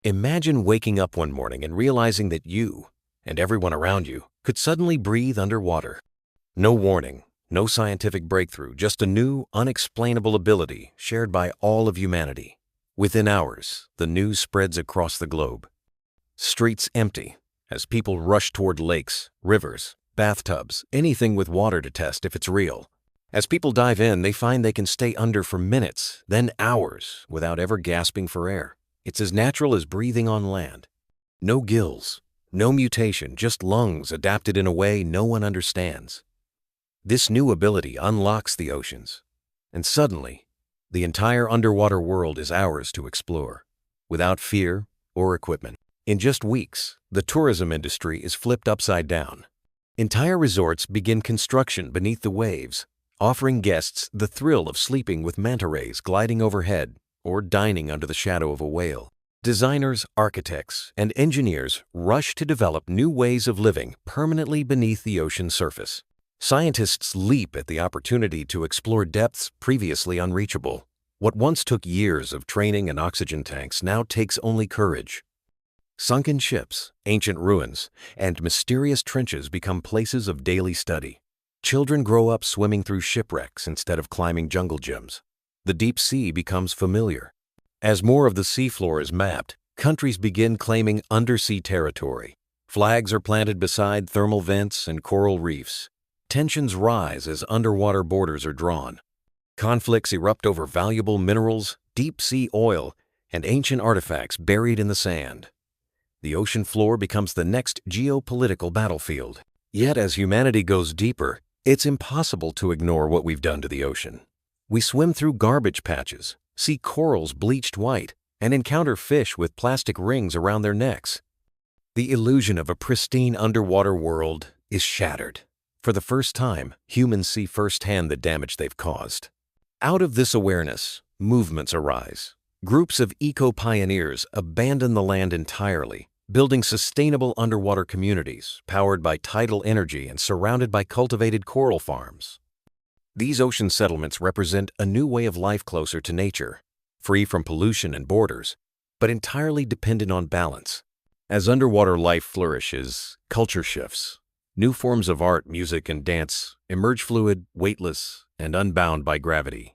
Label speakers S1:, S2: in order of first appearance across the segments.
S1: Imagine waking up one morning and realizing that you and everyone around you could suddenly breathe underwater. No warning, no scientific breakthrough, just a new, unexplainable ability shared by all of humanity. Within hours, the news spreads across the globe. Streets empty as people rush toward lakes, rivers, bathtubs, anything with water to test if it's real. As people dive in, they find they can stay under for minutes, then hours, without ever gasping for air. It's as natural as breathing on land. No gills, no mutation, just lungs adapted in a way no one understands. This new ability unlocks the oceans, and suddenly, the entire underwater world is ours to explore, without fear or equipment. In just weeks, the tourism industry is flipped upside down. Entire resorts begin construction beneath the waves, offering guests the thrill of sleeping with manta rays gliding overhead or dining under the shadow of a whale. Designers, architects, and engineers rush to develop new ways of living permanently beneath the ocean's surface. Scientists leap at the opportunity to explore depths previously unreachable. What once took years of training and oxygen tanks now takes only courage. Sunken ships, ancient ruins, and mysterious trenches become places of daily study. Children grow up swimming through shipwrecks instead of climbing jungle gyms. The deep sea becomes familiar. As more of the seafloor is mapped, countries begin claiming undersea territory. Flags are planted beside thermal vents and coral reefs. Tensions rise as underwater borders are drawn. Conflicts erupt over valuable minerals, deep-sea oil, and ancient artifacts buried in the sand. The ocean floor becomes the next geopolitical battlefield. Yet as humanity goes deeper, it's impossible to ignore what we've done to the ocean. We swim through garbage patches, see corals bleached white, and encounter fish with plastic rings around their necks. The illusion of a pristine underwater world is shattered. For the first time, humans see firsthand the damage they've caused. Out of this awareness, movements arise. Groups of eco-pioneers abandon the land entirely, building sustainable underwater communities powered by tidal energy and surrounded by cultivated coral farms. These ocean settlements represent a new way of life closer to nature, free from pollution and borders, but entirely dependent on balance. As underwater life flourishes, culture shifts. New forms of art, music, and dance emerge fluid, weightless, and unbound by gravity.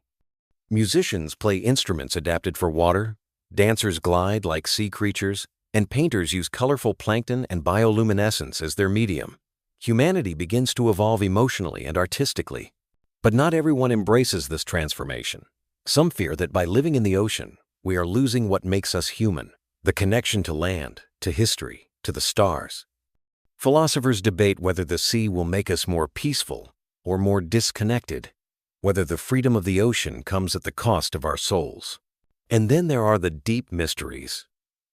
S1: Musicians play instruments adapted for water, dancers glide like sea creatures, and painters use colorful plankton and bioluminescence as their medium. Humanity begins to evolve emotionally and artistically. But not everyone embraces this transformation. Some fear that by living in the ocean, we are losing what makes us human, the connection to land, to history, to the stars. Philosophers debate whether the sea will make us more peaceful or more disconnected, whether the freedom of the ocean comes at the cost of our souls. And then there are the deep mysteries.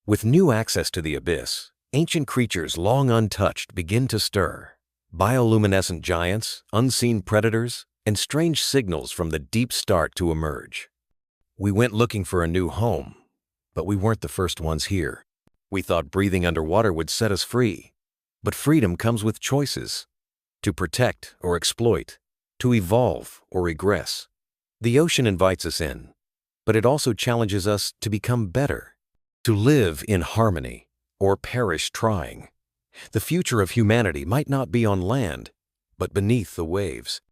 S1: With new access to the abyss, ancient creatures long untouched begin to stir. Bioluminescent giants, unseen predators, and strange signals from the deep start to emerge. We went looking for a new home, but we weren't the first ones here. We thought breathing underwater would set us free. But freedom comes with choices. To protect or exploit, to evolve or regress. The ocean invites us in, but it also challenges us to become better, to live in harmony or perish trying. The future of humanity might not be on land, but beneath the waves.